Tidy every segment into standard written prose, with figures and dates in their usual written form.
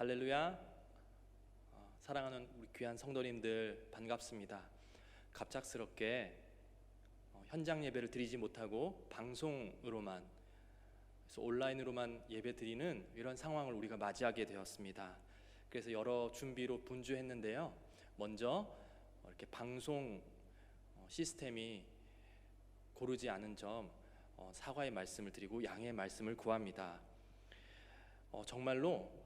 할렐루야. 사랑하는 우리 귀한 성도님들 반갑습니다. 갑작스럽게 현장 예배를 드리지 못하고 방송으로만, 그래서 온라인으로만 예배 드리는 이런 상황을 우리가 맞이하게 되었습니다. 그래서 여러 준비로 분주했는데요, 먼저 이렇게 방송 시스템이 고르지 않은 점 사과의 말씀을 드리고 양해의 말씀을 구합니다. 정말로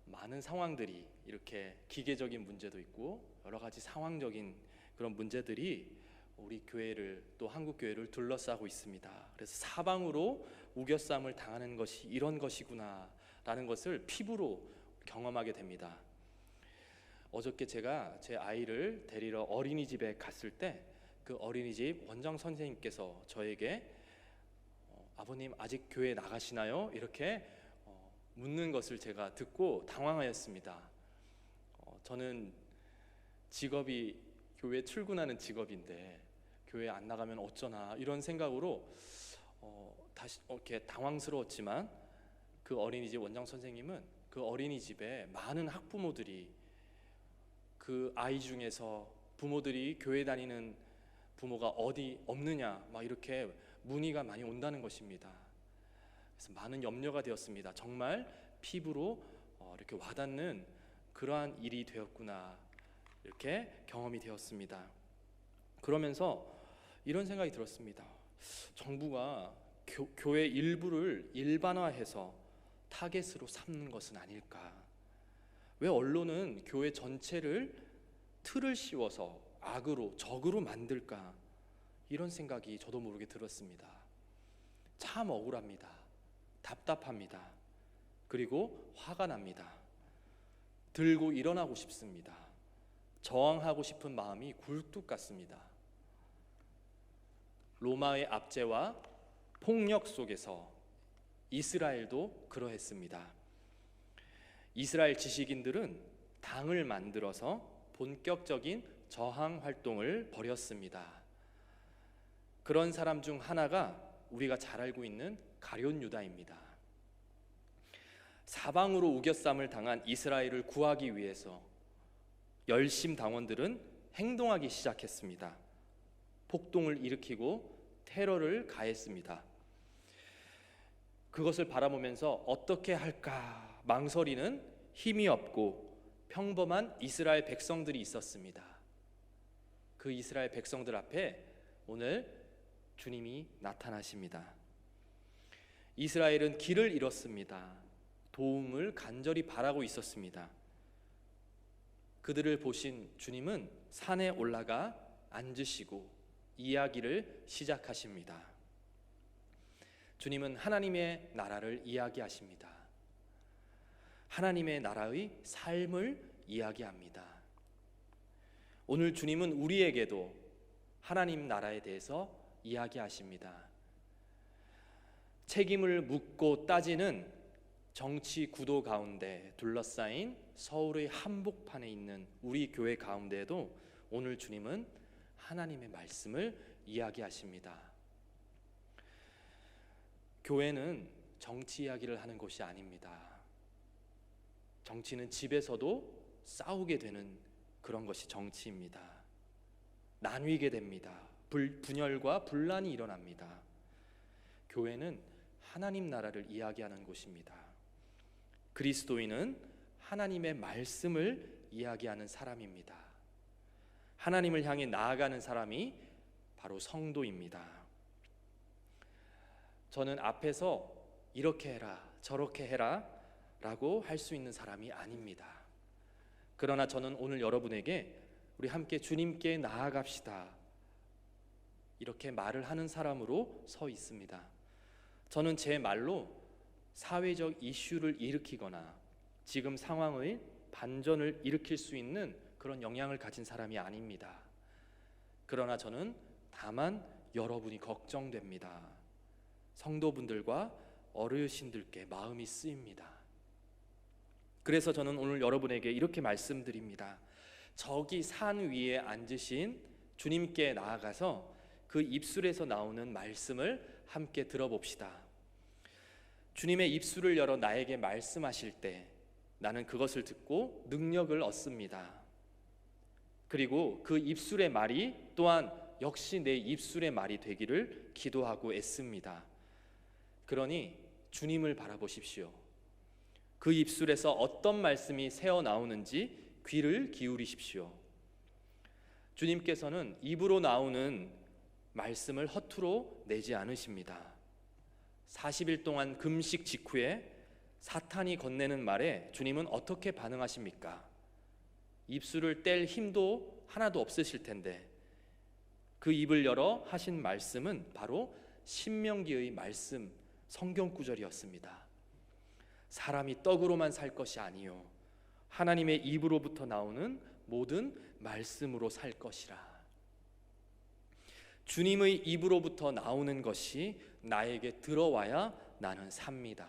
많은 상황들이, 이렇게 기계적인 문제도 있고 여러 가지 상황적인 그런 문제들이 우리 교회를, 또 한국 교회를 둘러싸고 있습니다. 그래서 사방으로 우겨쌈을 당하는 것이 이런 것이구나 라는 것을 피부로 경험하게 됩니다. 어저께 제가 제 아이를 데리러 어린이집에 갔을 때 그 어린이집 원장 선생님께서 저에게 아버님 아직 교회 나가시나요? 이렇게 묻는 것을 제가 듣고 당황하였습니다. 저는 직업이 교회 출근하는 직업인데 교회 안 나가면 어쩌나 이런 생각으로 다시 이렇게 당황스러웠지만, 그 어린이집 원장 선생님은 그 어린이집에 많은 학부모들이, 그 아이 중에서 부모들이 교회 다니는 부모가 어디 없느냐 막 이렇게 문의가 많이 온다는 것입니다. 그래서 많은 염려가 되었습니다. 정말 피부로 이렇게 와닿는 그러한 일이 되었구나, 이렇게 경험이 되었습니다. 그러면서 이런 생각이 들었습니다. 정부가 교회 일부를 일반화해서 타겟으로 삼는 것은 아닐까? 왜 언론은 교회 전체를 틀을 씌워서 악으로, 적으로 만들까? 이런 생각이 저도 모르게 들었습니다. 참 억울합니다. 답답합니다. 그리고 화가 납니다. 들고 일어나고 싶습니다. 저항하고 싶은 마음이 굴뚝 같습니다. 로마의 압제와 폭력 속에서 이스라엘도 그러했습니다. 이스라엘 지식인들은 당을 만들어서 본격적인 저항 활동을 벌였습니다. 그런 사람 중 하나가 우리가 잘 알고 있는 가룟 유다입니다. 사방으로 우겨쌈을 당한 이스라엘을 구하기 위해서 열심 당원들은 행동하기 시작했습니다. 폭동을 일으키고 테러를 가했습니다. 그것을 바라보면서 어떻게 할까 망설이는 힘이 없고 평범한 이스라엘 백성들이 있었습니다. 그 이스라엘 백성들 앞에 오늘 주님이 나타나십니다. 이스라엘은 길을 잃었습니다. 도움을 간절히 바라고 있었습니다. 그들을 보신 주님은 산에 올라가 앉으시고 이야기를 시작하십니다. 주님은 하나님의 나라를 이야기하십니다. 하나님의 나라의 삶을 이야기합니다. 오늘 주님은 우리에게도 하나님 나라에 대해서 이야기하십니다. 책임을 묻고 따지는 정치 구도 가운데 둘러싸인 서울의 한복판에 있는 우리 교회 가운데에도 오늘 주님은 하나님의 말씀을 이야기하십니다. 교회는 정치 이야기를 하는 곳이 아닙니다. 정치는 집에서도 싸우게 되는 그런 것이 정치입니다. 나뉘게 됩니다. 분열과 분란이 일어납니다. 교회는 하나님 나라를 이야기하는 곳입니다. 그리스도인은 하나님의 말씀을 이야기하는 사람입니다. 하나님을 향해 나아가는 사람이 바로 성도입니다. 저는 앞에서 이렇게 해라, 저렇게 해라 라고 할 수 있는 사람이 아닙니다. 그러나 저는 오늘 여러분에게 우리 함께 주님께 나아갑시다, 이렇게 말을 하는 사람으로 서 있습니다. 저는 제 말로 사회적 이슈를 일으키거나 지금 상황의 반전을 일으킬 수 있는 그런 영향을 가진 사람이 아닙니다. 그러나 저는 다만 여러분이 걱정됩니다. 성도분들과 어르신들께 마음이 쓰입니다. 그래서 저는 오늘 여러분에게 이렇게 말씀드립니다. 저기 산 위에 앉으신 주님께 나아가서 그 입술에서 나오는 말씀을 함께 들어봅시다. 주님의 입술을 열어 나에게 말씀하실 때 나는 그것을 듣고 능력을 얻습니다. 그리고 그 입술의 말이 또한 역시 내 입술의 말이 되기를 기도하고 애씁니다. 그러니 주님을 바라보십시오. 그 입술에서 어떤 말씀이 새어 나오는지 귀를 기울이십시오. 주님께서는 입으로 나오는 말씀을 허투루 내지 않으십니다. 40일 동안 금식 직후에 사탄이 건네는 말에 주님은 어떻게 반응하십니까? 입술을 뗄 힘도 하나도 없으실 텐데 그 입을 열어 하신 말씀은 바로 신명기의 말씀, 성경 구절이었습니다. 사람이 떡으로만 살 것이 아니요 하나님의 입으로부터 나오는 모든 말씀으로 살 것이라. 주님의 입으로부터 나오는 것이 나에게 들어와야 나는 삽니다.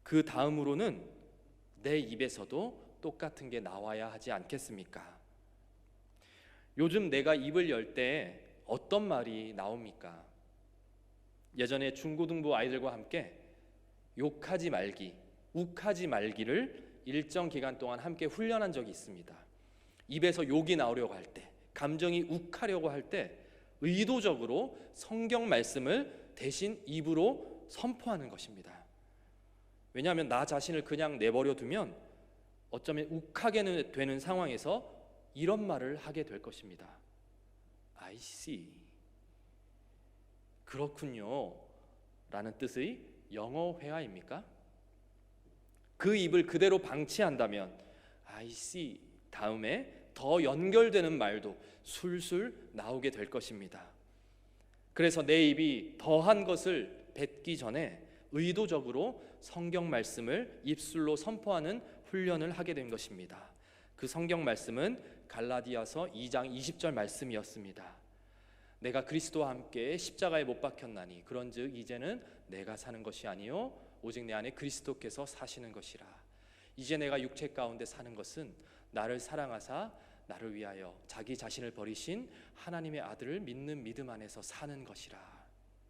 그 다음으로는 내 입에서도 똑같은 게 나와야 하지 않겠습니까? 요즘 내가 입을 열 때 어떤 말이 나옵니까? 예전에 중고등부 아이들과 함께 욕하지 말기, 욱하지 말기를 일정 기간 동안 함께 훈련한 적이 있습니다. 입에서 욕이 나오려고 할 때, 감정이 욱하려고 할 때 의도적으로 성경 말씀을 대신 입으로 선포하는 것입니다. 왜냐하면 나 자신을 그냥 내버려 두면 어쩌면 욱하게 되는 상황에서 이런 말을 하게 될 것입니다. I see. 그렇군요 라는 뜻의 영어 회화입니까? 그 입을 그대로 방치한다면 I see 다음에 더 연결되는 말도 술술 나오게 될 것입니다. 그래서 내 입이 더한 것을 뱉기 전에 의도적으로 성경 말씀을 입술로 선포하는 훈련을 하게 된 것입니다. 그 성경 말씀은 갈라디아서 2장 20절 말씀이었습니다. 내가 그리스도와 함께 십자가에 못 박혔나니 그런즉 이제는 내가 사는 것이 아니요 오직 내 안에 그리스도께서 사시는 것이라. 이제 내가 육체 가운데 사는 것은 나를 사랑하사 나를 위하여 자기 자신을 버리신 하나님의 아들을 믿는 믿음 안에서 사는 것이라.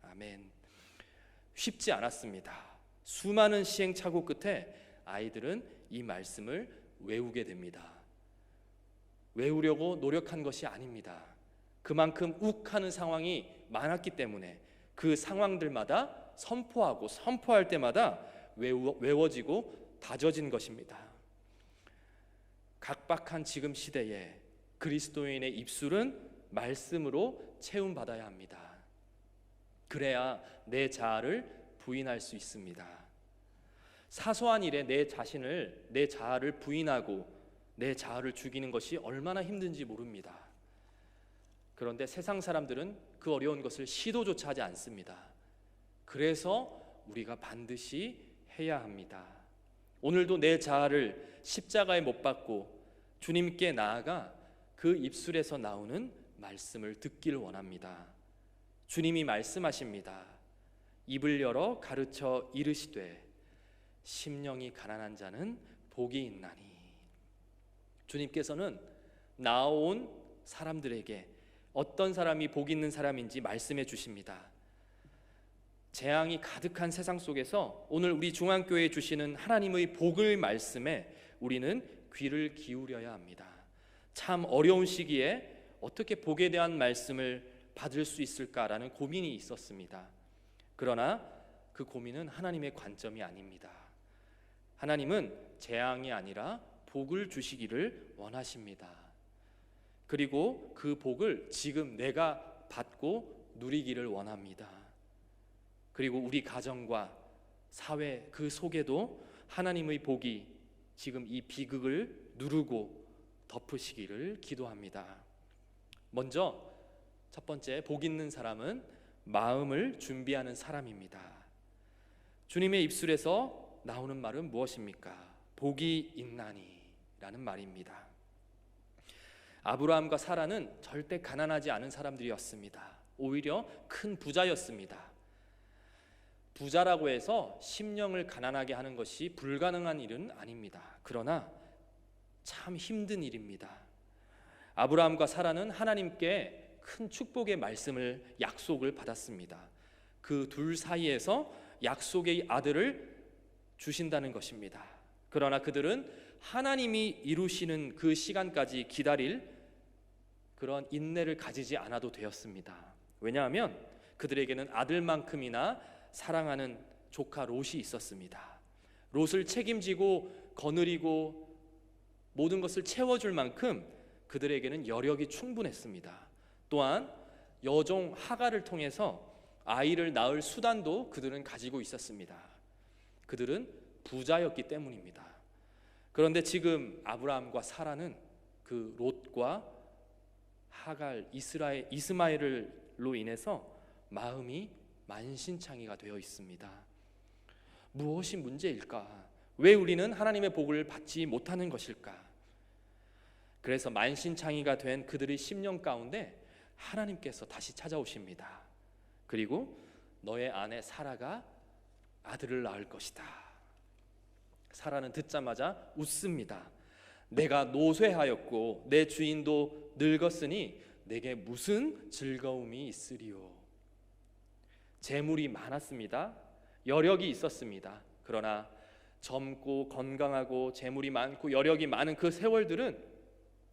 아멘. 쉽지 않았습니다. 수많은 시행착오 끝에 아이들은 이 말씀을 외우게 됩니다. 외우려고 노력한 것이 아닙니다. 그만큼 욱하는 상황이 많았기 때문에 그 상황들마다 선포하고 선포할 때마다 외워지고 다져진 것입니다. 각박한 지금 시대에 그리스도인의 입술은 말씀으로 채움받아야 합니다. 그래야 내 자아를 부인할 수 있습니다. 사소한 일에 내 자아를 부인하고 내 자아를 죽이는 것이 얼마나 힘든지 모릅니다. 그런데 세상 사람들은 그 어려운 것을 시도조차 하지 않습니다. 그래서 우리가 반드시 해야 합니다. 오늘도 내 자아를 십자가에 못 박고 주님께 나아가 그 입술에서 나오는 말씀을 듣기를 원합니다. 주님이 말씀하십니다. 입을 열어 가르쳐 이르시되 심령이 가난한 자는 복이 있나니. 주님께서는 나온 사람들에게 어떤 사람이 복 있는 사람인지 말씀해 주십니다. 재앙이 가득한 세상 속에서 오늘 우리 중앙교회에 주시는 하나님의 복의 말씀에 우리는 귀를 기울여야 합니다. 참 어려운 시기에 어떻게 복에 대한 말씀을 받을 수 있을까라는 고민이 있었습니다. 그러나 그 고민은 하나님의 관점이 아닙니다. 하나님은 재앙이 아니라 복을 주시기를 원하십니다. 그리고 그 복을 지금 내가 받고 누리기를 원합니다. 그리고 우리 가정과 사회 그 속에도 하나님의 복이 지금 이 비극을 누르고 덮으시기를 기도합니다. 먼저 첫 번째, 복 있는 사람은 마음을 준비하는 사람입니다. 주님의 입술에서 나오는 말은 무엇입니까? 복이 있나니 라는 말입니다. 아브라함과 사라는 절대 가난하지 않은 사람들이었습니다. 오히려 큰 부자였습니다. 부자라고 해서 심령을 가난하게 하는 것이 불가능한 일은 아닙니다. 그러나 참 힘든 일입니다. 아브라함과 사라는 하나님께 큰 축복의 말씀을 약속을 받았습니다. 그 둘 사이에서 약속의 아들을 주신다는 것입니다. 그러나 그들은 하나님이 이루시는 그 시간까지 기다릴 그런 인내를 가지지 않아도 되었습니다. 왜냐하면 그들에게는 아들만큼이나 사랑하는 조카 롯이 있었습니다. 롯을 책임지고 거느리고 모든 것을 채워줄 만큼 그들에게는 여력이 충분했습니다. 또한 여종 하갈을 통해서 아이를 낳을 수단도 그들은 가지고 있었습니다. 그들은 부자였기 때문입니다. 그런데 지금 아브라함과 사라는 그 롯과 하갈, 이스마엘로 인해서 마음이 만신창이가 되어 있습니다. 무엇이 문제일까? 왜 우리는 하나님의 복을 받지 못하는 것일까? 그래서 만신창이가 된 그들의 심령 가운데 하나님께서 다시 찾아오십니다. 그리고 너의 아내 사라가 아들을 낳을 것이다. 사라는 듣자마자 웃습니다. 내가 노쇠하였고 내 주인도 늙었으니 내게 무슨 즐거움이 있으리요. 재물이 많았습니다. 여력이 있었습니다. 그러나 젊고 건강하고 재물이 많고 여력이 많은 그 세월들은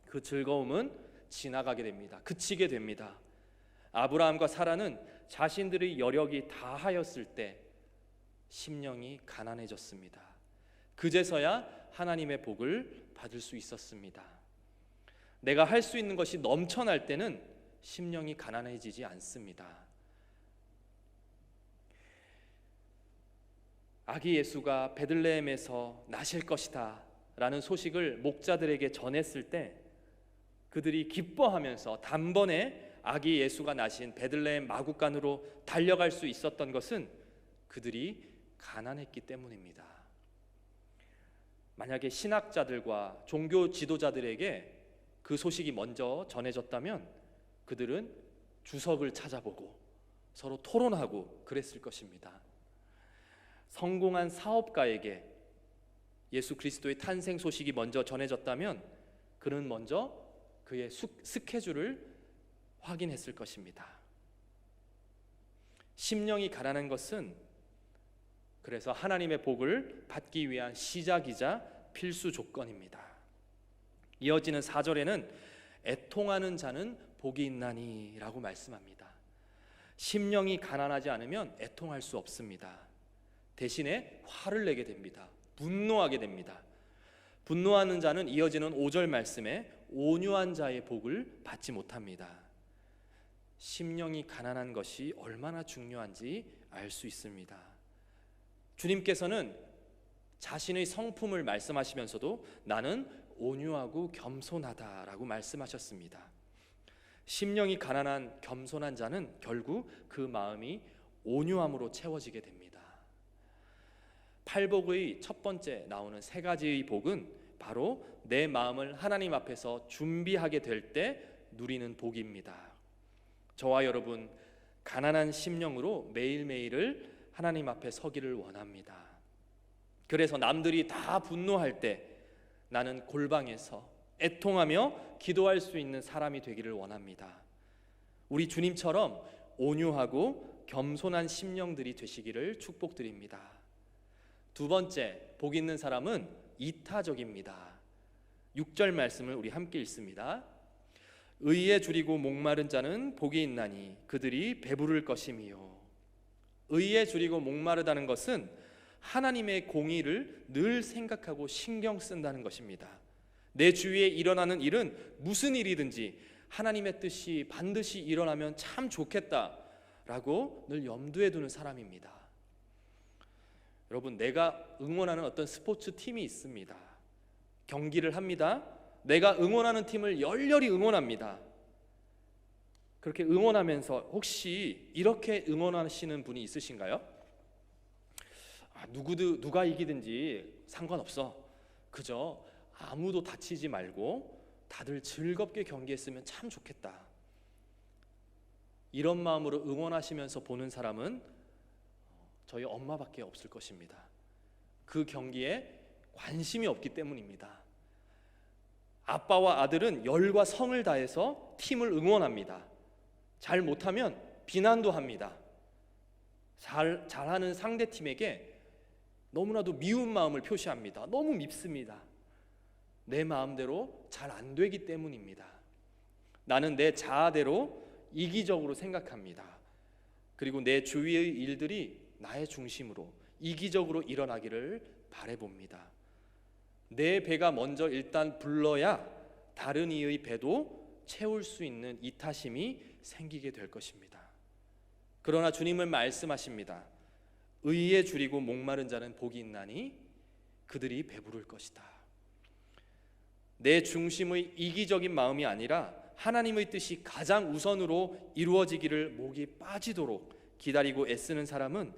그 즐거움은 지나가게 됩니다. 그치게 됩니다. 아브라함과 사라는 자신들의 여력이 다하였을 때 심령이 가난해졌습니다. 그제서야 하나님의 복을 받을 수 있었습니다. 내가 할 수 있는 것이 넘쳐날 때는 심령이 가난해지지 않습니다. 아기 예수가 베들레헴에서 나실 것이다 라는 소식을 목자들에게 전했을 때 그들이 기뻐하면서 단번에 아기 예수가 나신 베들레헴 마구간으로 달려갈 수 있었던 것은 그들이 가난했기 때문입니다. 만약에 신학자들과 종교 지도자들에게 그 소식이 먼저 전해졌다면 그들은 주석을 찾아보고 서로 토론하고 그랬을 것입니다. 성공한 사업가에게 예수 그리스도의 탄생 소식이 먼저 전해졌다면 그는 먼저 그의 스케줄을 확인했을 것입니다. 심령이 가난한 것은 그래서 하나님의 복을 받기 위한 시작이자 필수 조건입니다. 이어지는 4절에는 애통하는 자는 복이 있나니 라고 말씀합니다. 심령이 가난하지 않으면 애통할 수 없습니다. 대신에 화를 내게 됩니다. 분노하게 됩니다. 분노하는 자는 이어지는 5절 말씀에 온유한 자의 복을 받지 못합니다. 심령이 가난한 것이 얼마나 중요한지 알 수 있습니다. 주님께서는 자신의 성품을 말씀하시면서도 나는 온유하고 겸손하다라고 말씀하셨습니다. 심령이 가난한 겸손한 자는 결국 그 마음이 온유함으로 채워지게 됩니다. 팔복의 첫 번째 나오는 세 가지의 복은 바로 내 마음을 하나님 앞에서 준비하게 될 때 누리는 복입니다. 저와 여러분 가난한 심령으로 매일매일을 하나님 앞에 서기를 원합니다. 그래서 남들이 다 분노할 때 나는 골방에서 애통하며 기도할 수 있는 사람이 되기를 원합니다. 우리 주님처럼 온유하고 겸손한 심령들이 되시기를 축복드립니다. 두 번째, 복 있는 사람은 이타적입니다. 6절 말씀을 우리 함께 읽습니다. 의에 줄이고 목마른 자는 복이 있나니 그들이 배부를 것이미요. 의에 줄이고 목마르다는 것은 하나님의 공의를 늘 생각하고 신경 쓴다는 것입니다. 내 주위에 일어나는 일은 무슨 일이든지 하나님의 뜻이 반드시 일어나면 참 좋겠다라고 늘 염두에 두는 사람입니다. 여러분, 내가 응원하는 어떤 스포츠 팀이 있습니다. 경기를 합니다. 내가 응원하는 팀을 열렬히 응원합니다. 그렇게 응원하면서 혹시 이렇게 응원하시는 분이 있으신가요? 누가 이기든지 상관없어. 그저 아무도 다치지 말고 다들 즐겁게 경기했으면 참 좋겠다. 이런 마음으로 응원하시면서 보는 사람은 저희 엄마밖에 없을 것입니다. 그 경기에 관심이 없기 때문입니다. 아빠와 아들은 열과 성을 다해서 팀을 응원합니다. 잘 못하면 비난도 합니다. 잘하는 상대팀에게 너무나도 미운 마음을 표시합니다. 너무 밉습니다. 내 마음대로 잘 안 되기 때문입니다. 나는 내 자아대로 이기적으로 생각합니다. 그리고 내 주위의 일들이 나의 중심으로 이기적으로 일어나기를 바라봅니다. 내 배가 먼저 일단 불러야 다른 이의 배도 채울 수 있는 이타심이 생기게 될 것입니다. 그러나 주님은 말씀하십니다. 의에 줄이고 목마른 자는 복이 있나니 그들이 배부를 것이다. 내 중심의 이기적인 마음이 아니라 하나님의 뜻이 가장 우선으로 이루어지기를 목이 빠지도록 기다리고 애쓰는 사람은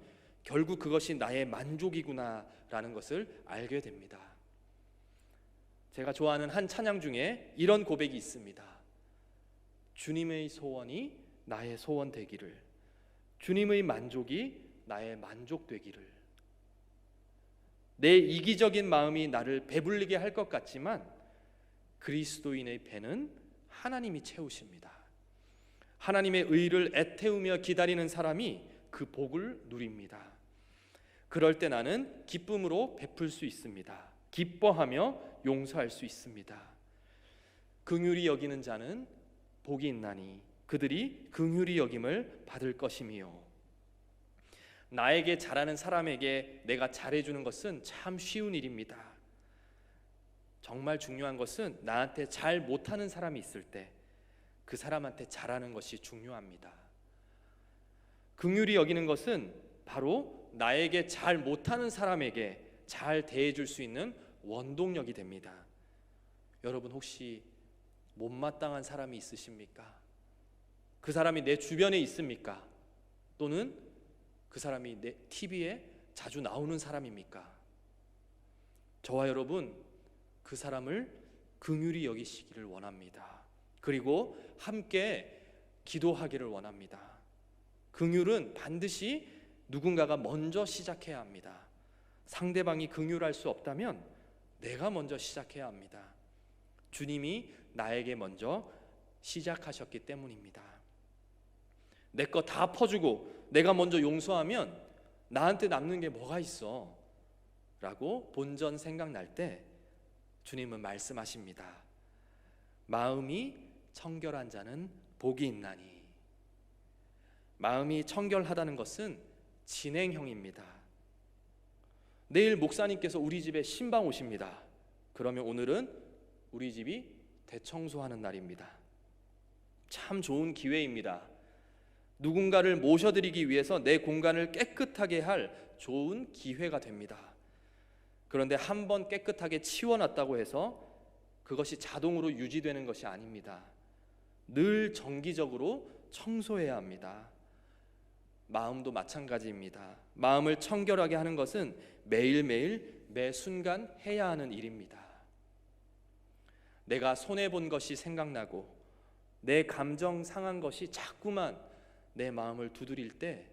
결국 그것이 나의 만족이구나라는 것을 알게 됩니다. 제가 좋아하는 한 찬양 중에 이런 고백이 있습니다. 주님의 소원이 나의 소원 되기를, 주님의 만족이 나의 만족 되기를. 내 이기적인 마음이 나를 배불리게 할 것 같지만 그리스도인의 배는 하나님이 채우십니다. 하나님의 의를 애태우며 기다리는 사람이 그 복을 누립니다. 그럴 때 나는 기쁨으로 베풀 수 있습니다. 기뻐하며 용서할 수 있습니다. 긍휼히 여기는 자는 복이 있나니 그들이 긍휼히 여김을 받을 것이며. 나에게 잘하는 사람에게 내가 잘해주는 것은 참 쉬운 일입니다. 정말 중요한 것은 나한테 잘 못하는 사람이 있을 때 그 사람한테 잘하는 것이 중요합니다. 긍휼히 여기는 것은 바로 나에게 잘 못하는 사람에게 잘 대해줄 수 있는 원동력이 됩니다. 여러분 혹시 못마땅한 사람이 있으십니까? 그 사람이 내 주변에 있습니까? 또는 그 사람이 내 TV에 자주 나오는 사람입니까? 저와 여러분 그 사람을 긍휼히 여기시기를 원합니다. 그리고 함께 기도하기를 원합니다. 긍휼은 반드시 누군가가 먼저 시작해야 합니다. 상대방이 긍휼할 수 없다면 내가 먼저 시작해야 합니다. 주님이 나에게 먼저 시작하셨기 때문입니다. 내 거 다 퍼주고 내가 먼저 용서하면 나한테 남는 게 뭐가 있어? 라고 본전 생각날 때 주님은 말씀하십니다. 마음이 청결한 자는 복이 있나니. 마음이 청결하다는 것은 진행형입니다. 내일 목사님께서 우리 집에 신방 오십니다. 그러면 오늘은 우리 집이 대청소하는 날입니다. 참 좋은 기회입니다. 누군가를 모셔드리기 위해서 내 공간을 깨끗하게 할 좋은 기회가 됩니다. 그런데 한번 깨끗하게 치워놨다고 해서 그것이 자동으로 유지되는 것이 아닙니다. 늘 정기적으로 청소해야 합니다. 마음도 마찬가지입니다. 마음을 청결하게 하는 것은 매일매일 매 순간 해야 하는 일입니다. 내가 손해본 것이 생각나고 내 감정 상한 것이 자꾸만 내 마음을 두드릴 때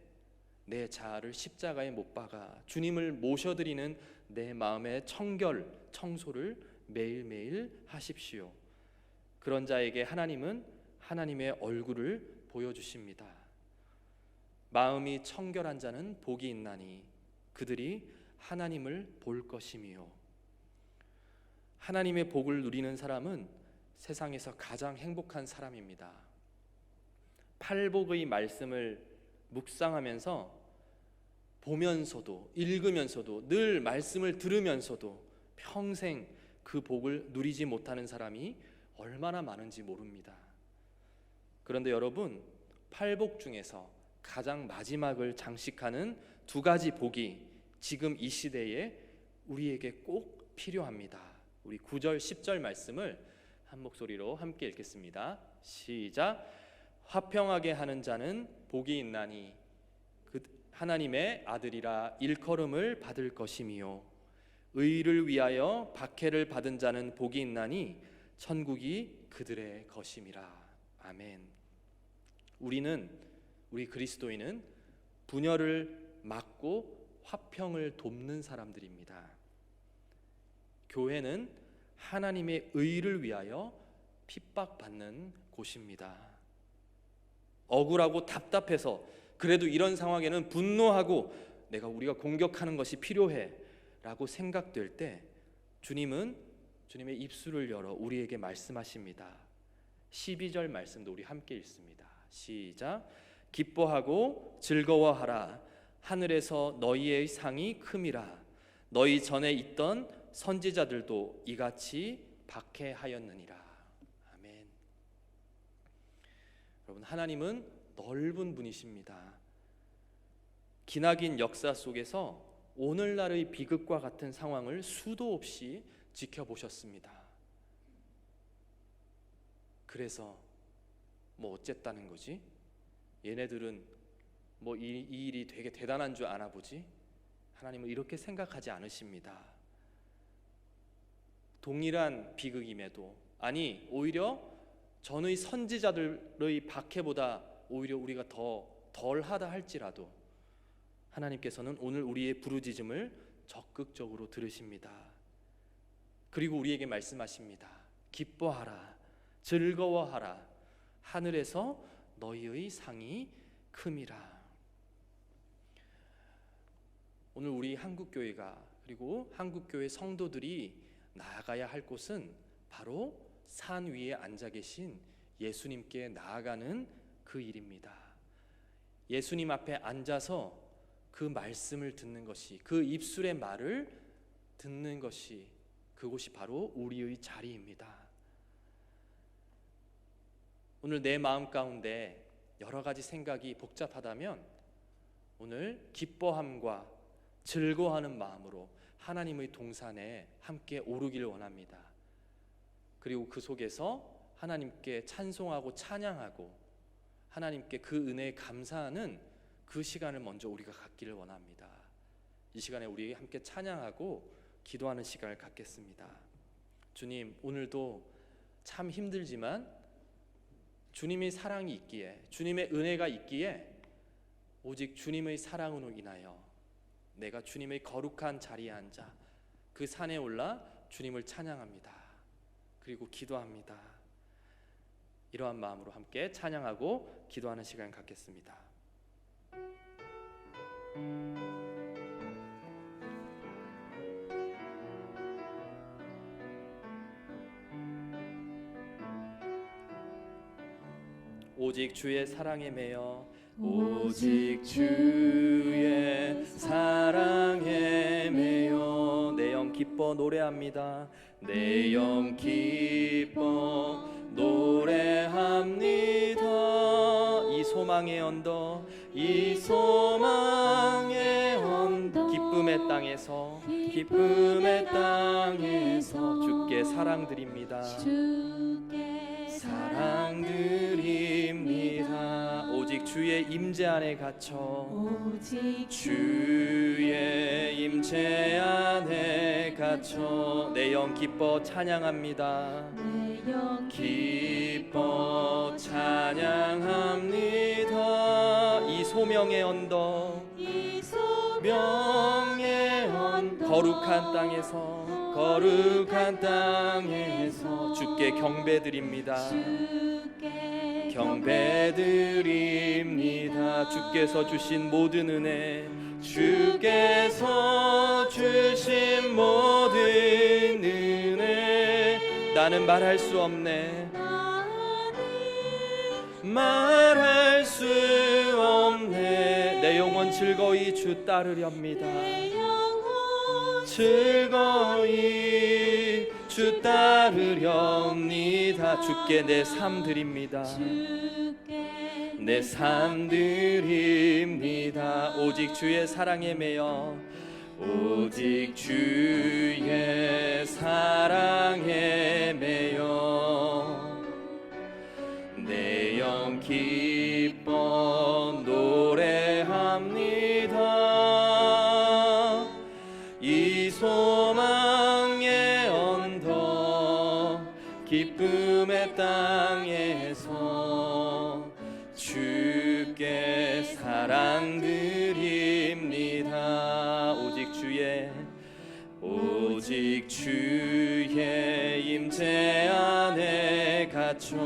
내 자아를 십자가에 못 박아 주님을 모셔드리는 내 마음의 청결, 청소를 매일매일 하십시오. 그런 자에게 하나님은 하나님의 얼굴을 보여주십니다. 마음이 청결한 자는 복이 있나니 그들이 하나님을 볼 것이며. 하나님의 복을 누리는 사람은 세상에서 가장 행복한 사람입니다. 팔복의 말씀을 묵상하면서 보면서도 읽으면서도 늘 말씀을 들으면서도 평생 그 복을 누리지 못하는 사람이 얼마나 많은지 모릅니다. 그런데 여러분, 팔복 중에서 가장 마지막을 장식하는 두 가지 복이 지금 이 시대에 우리에게 꼭 필요합니다. 우리 9절 10절 말씀을 한 목소리로 함께 읽겠습니다. 시작. 화평하게 하는 자는 복이 있나니 그 하나님의 아들이라 일컬음을 받을 것이며 의를 위하여 박해를 받은 자는 복이 있나니 천국이 그들의 것임이라. 아멘. 우리 그리스도인은 분열을 막고 화평을 돕는 사람들입니다. 교회는 하나님의 의를 위하여 핍박받는 곳입니다. 억울하고 답답해서 그래도 이런 상황에는 분노하고 우리가 공격하는 것이 필요해 라고 생각될 때 주님은 주님의 입술을 열어 우리에게 말씀하십니다. 12절 말씀도 우리 함께 읽습니다. 시작. 기뻐하고 즐거워하라. 하늘에서 너희의 상이 큼이라. 너희 전에 있던 선지자들도 이같이 박해하였느니라. 아멘. 여러분, 하나님은 넓은 분이십니다. 기나긴 역사 속에서 오늘날의 비극과 같은 상황을 수도 없이 지켜보셨습니다. 그래서 뭐 어쨌다는 거지? 얘네들은 뭐 이 일이 되게 대단한 줄 아나 보지? 하나님은 이렇게 생각하지 않으십니다. 동일한 비극임에도, 아니 오히려 전의 선지자들의 박해보다 오히려 우리가 더 덜하다 할지라도 하나님께서는 오늘 우리의 부르짖음을 적극적으로 들으십니다. 그리고 우리에게 말씀하십니다. 기뻐하라, 즐거워하라. 하늘에서 너희의 상이 큼이라. 오늘 우리 한국교회가, 그리고 한국교회 성도들이 나아가야 할 곳은 바로 산 위에 앉아 계신 예수님께 나아가는 그 일입니다. 예수님 앞에 앉아서 그 말씀을 듣는 것이, 그 입술의 말을 듣는 것이, 그곳이 바로 우리의 자리입니다. 오늘 내 마음 가운데 여러 가지 생각이 복잡하다면 오늘 기뻐함과 즐거워하는 마음으로 하나님의 동산에 함께 오르기를 원합니다. 그리고 그 속에서 하나님께 찬송하고 찬양하고 하나님께 그 은혜에 감사하는 그 시간을 먼저 우리가 갖기를 원합니다. 이 시간에 우리 함께 찬양하고 기도하는 시간을 갖겠습니다. 주님, 오늘도 참 힘들지만 주님의 사랑이 있기에, 주님의 은혜가 있기에 오직 주님의 사랑으로 인하여 내가 주님의 거룩한 자리에 앉아 그 산에 올라 주님을 찬양합니다. 그리고 기도합니다. 이러한 마음으로 함께 찬양하고 기도하는 시간 갖겠습니다. 오직 주의 사랑에 매여, 오직 주의 사랑에 매여 내 영 기뻐 노래합니다. 내 영 기뻐 노래합니다. 이 소망의 언덕, 이 소망의 언덕, 기쁨의 땅에서, 기쁨의 땅에서 주께 사랑드립니다. 사랑드립니다. 오직 주의 임재 안에 갇혀, 오직 주의 임재 안에 갇혀 내 영 기뻐 찬양합니다. 내 영 기뻐 찬양합니다. 이 소명의 언덕, 이 소명의 언덕, 거룩한 땅에서, 거룩한 땅에서 주께 경배드립니다. 경배드립니다. 주께서 주신 모든 은혜, 주께서 주신 모든 은혜 나는 말할 수 없네, 말할 수 없네. 내 영혼 즐거이 주 따르렵니다. 즐거이 주 따르렵니다. 주께 내 삶 드립니다. 내 삶 드립니다. 오직 주의 사랑에 매여, 오직 주의 사랑에 매여 내 영 기뻐 노래합니다. 이 소망의 언덕, 기쁨의 땅에서 주께 사랑드립니다. 오직 주의 임재 안에 갇혀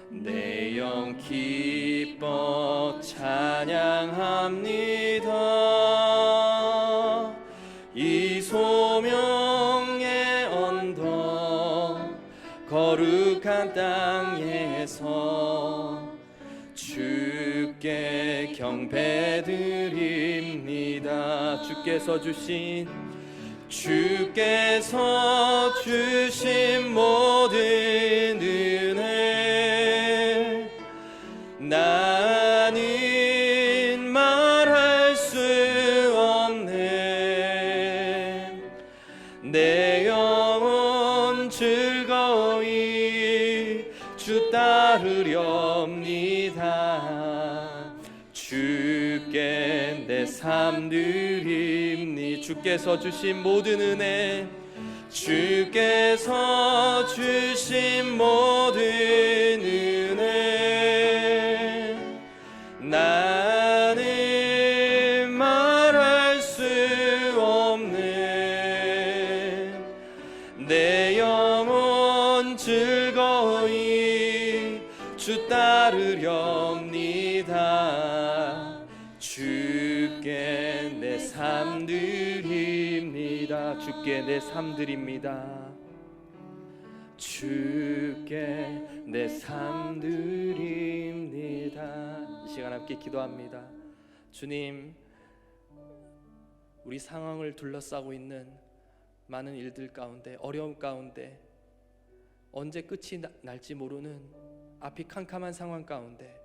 내 영 기뻐 찬양합니다. 거룩한 땅에서 주께 경배드립니다. 주께서 주신 모든 은혜 나는 말할 수 없네. 내 영혼 즐거이 주 따르렵니다. 주께 내 삶 드립니. 주께서 주신 모든 은혜 주께서 주신 모든 은혜 나는 말할 수 없네. 내 영혼 즐거이 주 따르렵니다. 주께 내 삶 드립니다. 주께 내 삶 드립니다. 주께 내 삶 드립니다. 이 시간 함께 기도합니다. 주님, 우리 상황을 둘러싸고 있는 많은 일들 가운데, 어려움 가운데, 언제 끝이 날지 모르는 앞이 캄캄한 상황 가운데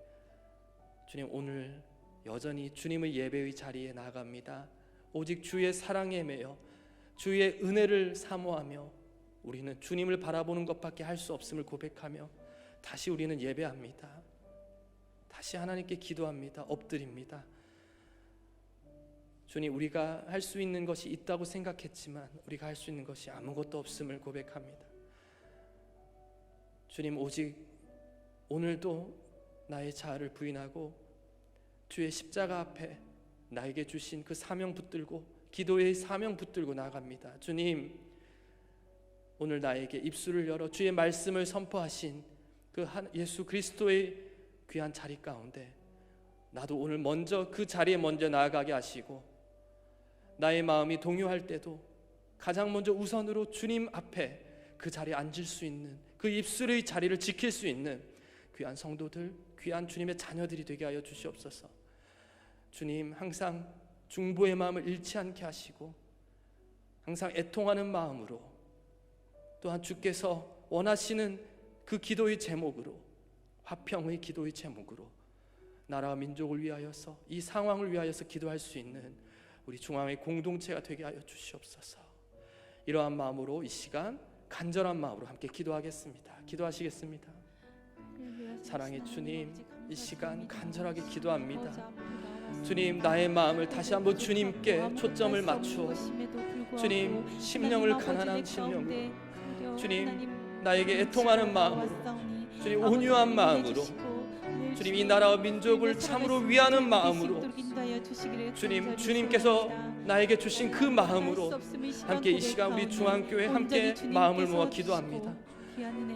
주님, 오늘 여전히 주님의 예배의 자리에 나아갑니다. 오직 주의 사랑에 매여 주의 은혜를 사모하며 우리는 주님을 바라보는 것밖에 할 수 없음을 고백하며 다시 우리는 예배합니다. 다시 하나님께 기도합니다. 엎드립니다. 주님, 우리가 할 수 있는 것이 있다고 생각했지만 우리가 할 수 있는 것이 아무것도 없음을 고백합니다. 주님, 오직 오늘도 나의 자아를 부인하고 주의 십자가 앞에 나에게 주신 그 사명 붙들고, 기도의 사명 붙들고 나아갑니다. 주님, 오늘 나에게 입술을 열어 주의 말씀을 선포하신 그 예수 그리스도의 귀한 자리 가운데 나도 오늘 먼저 그 자리에 먼저 나아가게 하시고, 나의 마음이 동요할 때도 가장 먼저 우선으로 주님 앞에 그 자리에 앉을 수 있는, 그 입술의 자리를 지킬 수 있는 귀한 성도들, 귀한 주님의 자녀들이 되게 하여 주시옵소서. 주님, 항상 중보의 마음을 잃지 않게 하시고 항상 애통하는 마음으로, 또한 주께서 원하시는 그 기도의 제목으로, 화평의 기도의 제목으로 나라와 민족을 위하여서, 이 상황을 위하여서 기도할 수 있는 우리 중앙의 공동체가 되게 하여 주시옵소서. 이러한 마음으로 이 시간 간절한 마음으로 함께 기도하겠습니다. 기도하시겠습니다. 사랑의 주님, 이 시간 간절하게 기도합니다. 주님, 나의 마음을 다시 한번 주님께 초점을 맞추어 주님, 심령을 가난한 심령으로, 주님, 나에게 애통하는 마음으로, 주님, 온유한 마음으로, 주님, 이 나라와 민족을 참으로 위하는 마음으로, 주님, 주님께서 나에게 주신 그 마음으로 함께 이 시간 우리 중앙교회 함께 마음을 모아 기도합니다.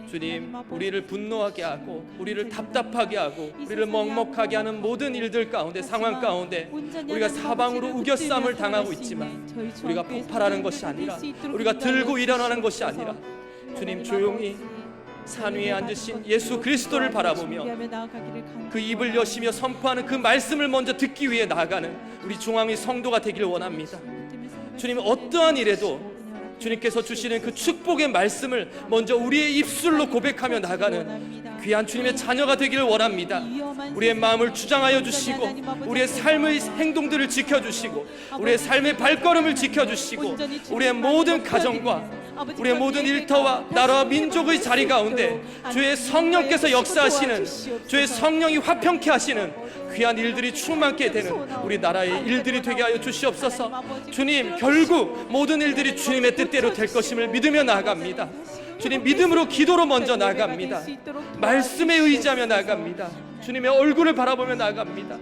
주님, 우리를 분노하게 하고 우리를 답답하게 하고 우리를 먹먹하게 하는 모든 일들 가운데, 상황 가운데 우리가 사방으로 우겨쌈을 당하고 있지만 우리가 폭발하는 것이 아니라, 우리가 들고 일어나는 것이 아니라, 주님, 조용히 산 위에 앉으신 예수 그리스도를 바라보며 그 입을 여시며 선포하는 그 말씀을 먼저 듣기 위해 나아가는 우리 중앙의 성도가 되기를 원합니다. 주님, 어떠한 일에도 주님께서 주시는 그 축복의 말씀을 먼저 우리의 입술로 고백하며 나가는 귀한 주님의 자녀가 되기를 원합니다. 우리의 마음을 주장하여 주시고 우리의 삶의 행동들을 지켜주시고 우리의 삶의 발걸음을 지켜주시고 우리의 모든 가정과 우리의 모든 일터와 나라와 민족의 자리 가운데 주의 성령께서 역사하시는, 주의 성령이 화평케 하시는 귀한 일들이 충만케 되는 우리 나라의 일들이 되게 하여 주시옵소서. 주님, 결국 모든 일들이 주님의 뜻대로 될 것임을 믿으며 나아갑니다. 주님, 믿음으로, 기도로 먼저 나아갑니다. 말씀에 의지하며 나아갑니다. 주님의 얼굴을 바라보며 나아갑니다.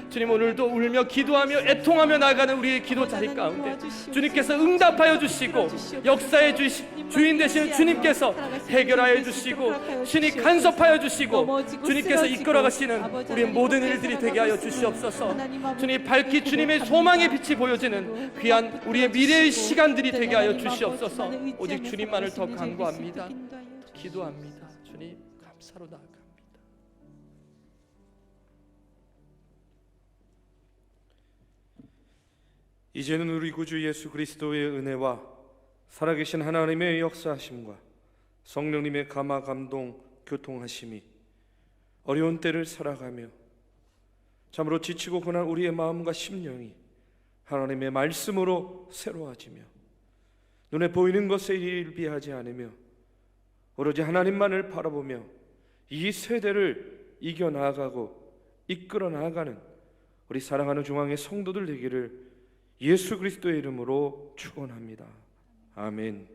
주님, 오늘도 울며 기도하며 애통하며 나아가는 우리의 기도 자리 가운데 주님께서 응답하여 주시고 역사의 주인 되시는 주님께서 해결하여 주시고 주님 간섭하여 주시고 주님께서 이끌어 가시는 우리의 모든 일들이 되게 하여 주시옵소서. 주님, 밝히 주님의 소망의 빛이 보여지는 귀한 우리의 미래의 시간들이 되게 하여 주시옵소서. 오직 주님만을 더 간구합니다. 기도합니다. 주님 감사로 나아갑니다. 이제는 우리 구주 예수 그리스도의 은혜와 살아계신 하나님의 역사하심과 성령님의 감화 감동 교통하심이 어려운 때를 살아가며 참으로 지치고 고난 우리의 마음과 심령이 하나님의 말씀으로 새로워지며 눈에 보이는 것에 일비하지 않으며 오로지 하나님만을 바라보며 이 세대를 이겨나가고 이끌어 나가는 우리 사랑하는 중앙의 성도들 되기를 예수 그리스도의 이름으로 축원합니다. 아멘.